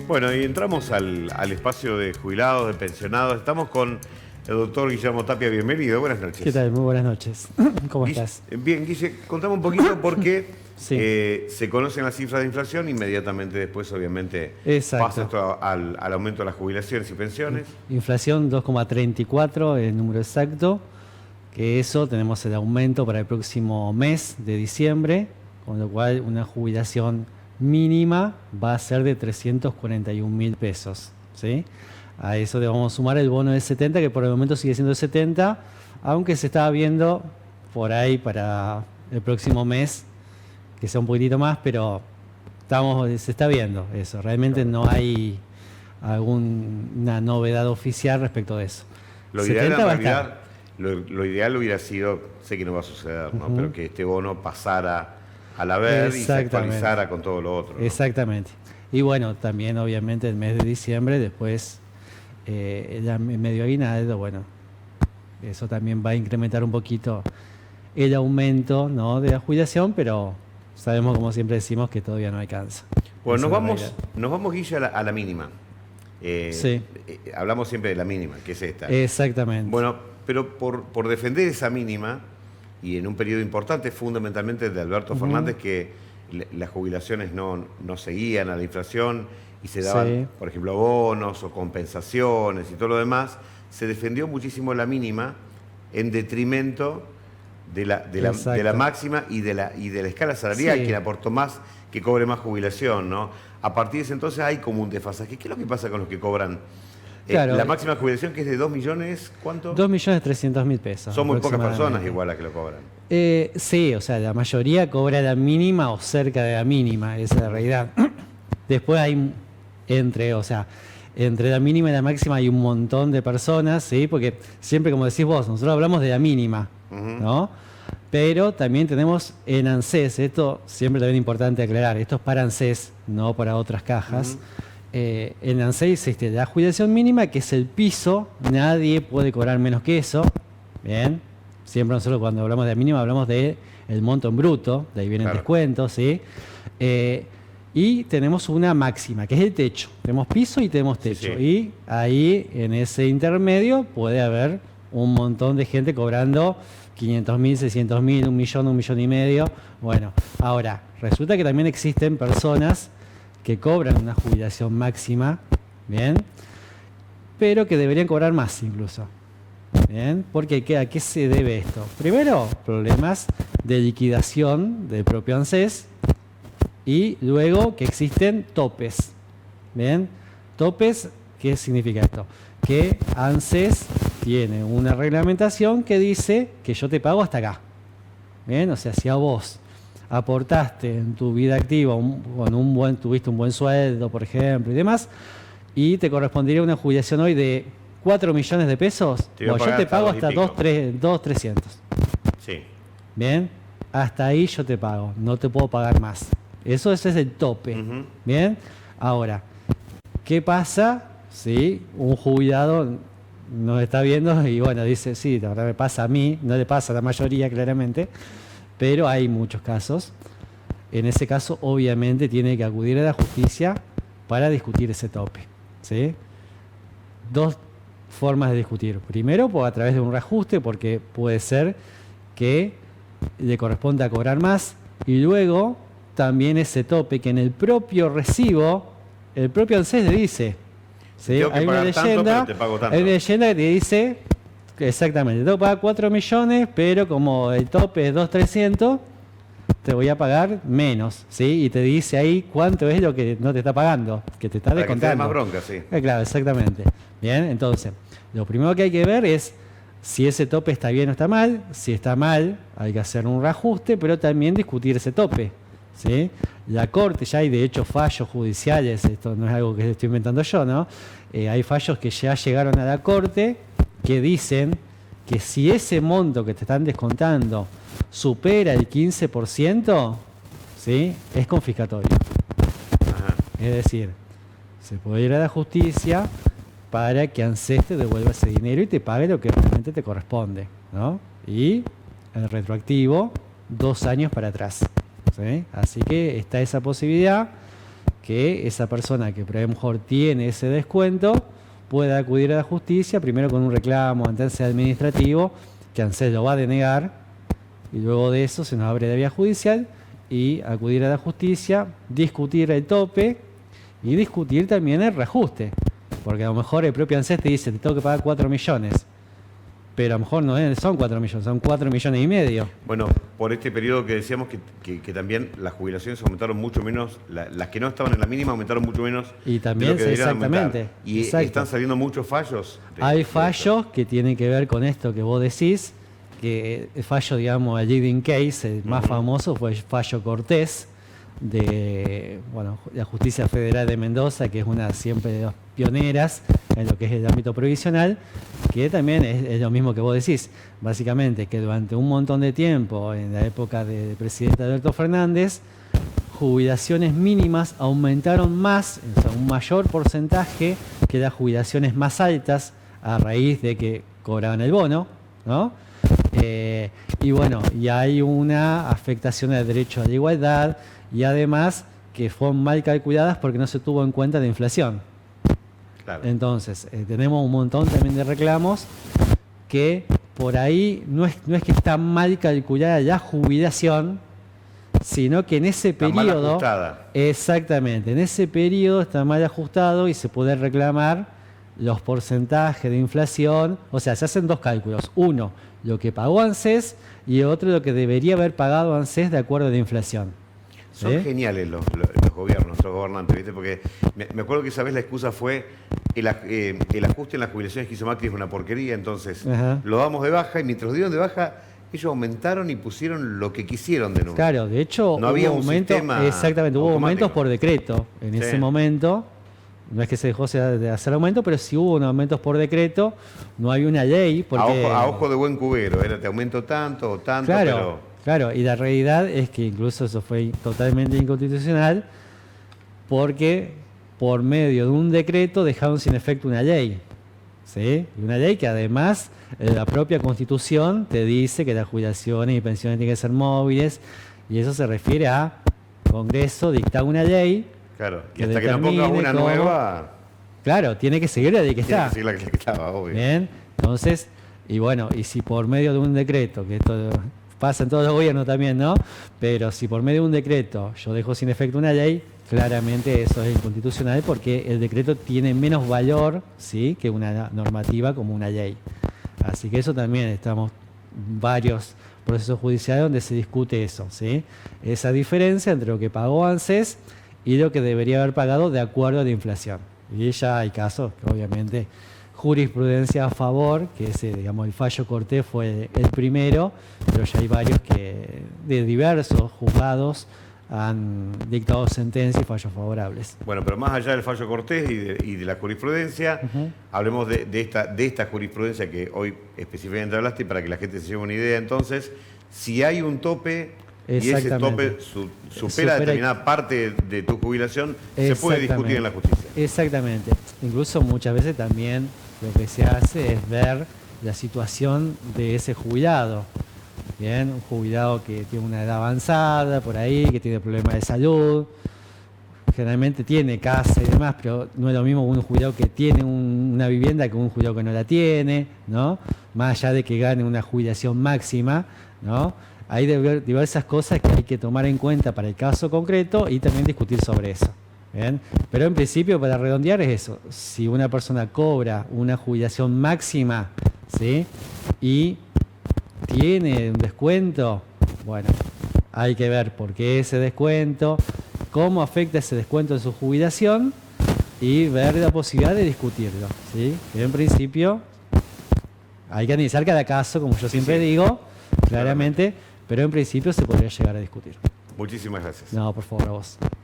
Bueno, y entramos al espacio de jubilados, de pensionados. Estamos con el doctor Guillermo Tapia. Bienvenido, buenas noches. ¿Qué tal? Muy buenas noches. ¿Cómo estás? Bien, Guille, contame un poquito porque Sí. se conocen las cifras de inflación, inmediatamente después obviamente Exacto. pasa esto al aumento de las jubilaciones y pensiones. Inflación 2,34, el número exacto, que eso tenemos el aumento para el próximo mes de diciembre, con lo cual una jubilación mínima va a ser de 341.000 pesos, ¿sí? A eso le vamos a sumar el bono de 70, que por el momento sigue siendo de 70, aunque se estaba viendo por ahí para el próximo mes que sea un poquitito más, pero se está viendo eso. Realmente no hay alguna novedad oficial respecto de eso. Lo ideal, en 70 va a realidad, estar. lo ideal hubiera sido, sé que no va a suceder, ¿no? Pero que este bono pasara al haber y se Exactamente. actualizara con todo lo otro, ¿no? Exactamente. Y bueno, también obviamente el mes de diciembre, después el medio aguinaldo, bueno, eso también va a incrementar un poquito el aumento, ¿no?, de la jubilación, pero sabemos, como siempre decimos, que todavía no alcanza. Bueno, Esa es la realidad. nos vamos, Guille, a la mínima. Sí. Hablamos siempre de la mínima, que es esta. Exactamente. Bueno, pero por defender esa mínima, y en un periodo importante, fundamentalmente de Alberto Fernández, que las jubilaciones no seguían a la inflación y se daban, Sí. por ejemplo, bonos o compensaciones y todo lo demás, se defendió muchísimo la mínima en detrimento de la máxima y de la escala salarial, Sí. quien aportó más, que cobre más jubilación, ¿no? A partir de ese entonces hay como un desfasaje. ¿Qué es lo que pasa con los que cobran Claro. la máxima jubilación, que es de 2 millones? ¿Cuánto? 2.300.000 pesos. Son muy pocas personas aproximadamente. igual las que lo cobran. Sí, o sea, la mayoría cobra la mínima o cerca de la mínima, esa es la realidad. Después hay entre la mínima y la máxima hay un montón de personas, ¿sí? Porque siempre, como decís vos, nosotros hablamos de la mínima, ¿no? Pero también tenemos en ANSES, esto siempre también es importante aclarar, esto es para ANSES, no para otras cajas. En ANSES existe la jubilación mínima, que es el piso, nadie puede cobrar menos que eso, ¿bien? Siempre nosotros cuando hablamos de la mínima hablamos de el monto en bruto, de ahí vienen Claro. descuentos, ¿sí? Y tenemos una máxima, que es el techo. Tenemos piso y tenemos techo. Sí. Y ahí, en ese intermedio, puede haber un montón de gente cobrando 500.000, 600.000, 1.000.000, 1,5 millones. Bueno, ahora, resulta que también existen personas que cobran una jubilación máxima, ¿bien? Pero que deberían cobrar más incluso. ¿Bien? Porque ¿a qué se debe esto? Primero, problemas de liquidación del propio ANSES, y luego que existen topes. ¿Bien? Topes, ¿qué significa esto? Que ANSES tiene una reglamentación que dice que yo te pago hasta acá. ¿Bien? O sea, si a vos aportaste en tu vida activa tuviste un buen sueldo, por ejemplo, y demás, y te correspondería una jubilación hoy de 4 millones de pesos, Te iba a yo pagar te hasta pago 2 y hasta pico. 2.300. Sí. Bien, hasta ahí yo te pago, no te puedo pagar más. Ese es el tope. Ujú. Bien, ahora, ¿qué pasa si un jubilado nos está viendo y bueno, dice, sí, la verdad me pasa a mí, no le pasa a la mayoría claramente, pero hay muchos casos? En ese caso, obviamente, tiene que acudir a la justicia para discutir ese tope, ¿sí? Dos formas de discutir. Primero, a través de un reajuste, porque puede ser que le corresponda cobrar más, y luego también ese tope que en el propio recibo, el propio ANSES le dice, ¿sí? Tengo que Hay una pagar tanto, leyenda, pero te pago tanto. hay una leyenda que te dice que exactamente, te tengo que pagar 4 millones, pero como el tope es 2.300, te voy a pagar menos, ¿sí? Y te dice ahí cuánto es lo que no te está pagando, que te está Para que te dé descontando. más bronca, sí. Claro, exactamente. Bien, entonces, lo primero que hay que ver es si ese tope está bien o está mal. Si está mal, hay que hacer un reajuste, pero también discutir ese tope, ¿sí? La Corte, ya hay de hecho fallos judiciales, esto no es algo que estoy inventando yo, ¿no? Hay fallos que ya llegaron a la Corte que dicen que si ese monto que te están descontando supera el 15%, ¿sí?, es confiscatorio. Ajá. Es decir, se puede ir a la justicia para que ANSES te devuelva ese dinero y te pague lo que realmente te corresponde, ¿no? Y el retroactivo, 2 años para atrás. ¿sí? Así que está esa posibilidad que esa persona que por a lo mejor tiene ese descuento pueda acudir a la justicia, primero con un reclamo ante ANSES administrativo, que ANSES lo va a denegar, y luego de eso se nos abre la vía judicial y acudir a la justicia, discutir el tope y discutir también el reajuste. Porque a lo mejor el propio ANSES te dice, te tengo que pagar 4 millones. Pero a lo mejor no son 4 millones, son 4 millones y medio. Bueno, por este periodo que decíamos que también las jubilaciones aumentaron mucho menos, las que no estaban en la mínima aumentaron mucho menos. Y también, de lo que exactamente. Aumentar. Y exacto. están saliendo muchos fallos. Hay fallos que tienen que ver con esto que vos decís, que el fallo, digamos, el leading case, el más famoso fue el fallo Cortés, de la Justicia Federal de Mendoza, que es una siempre de las pioneras en lo que es el ámbito provisional, que también es lo mismo que vos decís, básicamente que durante un montón de tiempo, en la época del presidente Alberto Fernández, jubilaciones mínimas aumentaron más, o sea, un mayor porcentaje que las jubilaciones más altas a raíz de que cobraban el bono, ¿no? Y hay una afectación al derecho a la igualdad, y además que fueron mal calculadas porque no se tuvo en cuenta la inflación. Claro. Entonces, tenemos un montón también de reclamos que por ahí no es que está mal calculada la jubilación, sino que en ese periodo, exactamente, en ese periodo está mal ajustado y se puede reclamar los porcentajes de inflación. O sea, se hacen dos cálculos: uno, lo que pagó ANSES, y otro, lo que debería haber pagado ANSES de acuerdo a la inflación. Son geniales los gobiernos, los gobernantes, ¿viste? Porque me acuerdo que esa vez la excusa fue el ajuste en las jubilaciones que hizo Macri es una porquería, entonces lo damos de baja, y mientras lo dieron de baja, ellos aumentaron y pusieron lo que quisieron de nuevo. Claro, de hecho, no había un sistema exactamente, hubo aumentos por decreto en ese momento. No es que se dejó de hacer aumento, pero sí hubo aumentos por decreto. No había una ley. Porque, a ojo de buen cubero, te aumento tanto o tanto, claro, claro, y la realidad es que incluso eso fue totalmente inconstitucional, porque por medio de un decreto dejaron sin efecto una ley. ¿Sí? Y una ley que además la propia Constitución te dice que las jubilaciones y pensiones tienen que ser móviles, y eso se refiere a Congreso dictar una ley. Claro, y hasta que no pongas una nueva... Claro, tiene que seguir la ley que está. Tiene que seguir la que estaba, obvio. Bien, entonces, y si por medio de un decreto, que esto pasa en todos los gobiernos también, ¿no? Pero si por medio de un decreto yo dejo sin efecto una ley, claramente eso es inconstitucional, porque el decreto tiene menos valor, ¿sí?, que una normativa como una ley. Así que eso también estamos varios procesos judiciales donde se discute eso, ¿sí? Esa diferencia entre lo que pagó ANSES y lo que debería haber pagado de acuerdo a la inflación. Y ya hay casos que obviamente jurisprudencia a favor, que ese, digamos, el fallo Cortés fue el primero, pero ya hay varios que de diversos juzgados han dictado sentencias y fallos favorables. Bueno, pero más allá del fallo Cortés y de la jurisprudencia, hablemos de esta jurisprudencia que hoy específicamente hablaste, para que la gente se lleve una idea. Entonces, si hay un tope y ese tope supera determinada parte de tu jubilación, se puede discutir en la justicia. Exactamente. Incluso muchas veces también lo que se hace es ver la situación de ese jubilado. Bien, un jubilado que tiene una edad avanzada por ahí, que tiene problemas de salud, generalmente tiene casa y demás, pero no es lo mismo un jubilado que tiene una vivienda que un jubilado que no la tiene, ¿no? Más allá de que gane una jubilación máxima, ¿no? Hay diversas cosas que hay que tomar en cuenta para el caso concreto y también discutir sobre eso. ¿Bien? Pero en principio, para redondear, es eso: si una persona cobra una jubilación máxima, ¿sí?, y tiene un descuento, bueno, hay que ver por qué ese descuento, cómo afecta ese descuento en su jubilación, y ver la posibilidad de discutirlo, ¿sí? Que en principio hay que analizar cada caso, como yo siempre digo, claramente, pero en principio se podría llegar a discutir. Muchísimas gracias. No, por favor, a vos.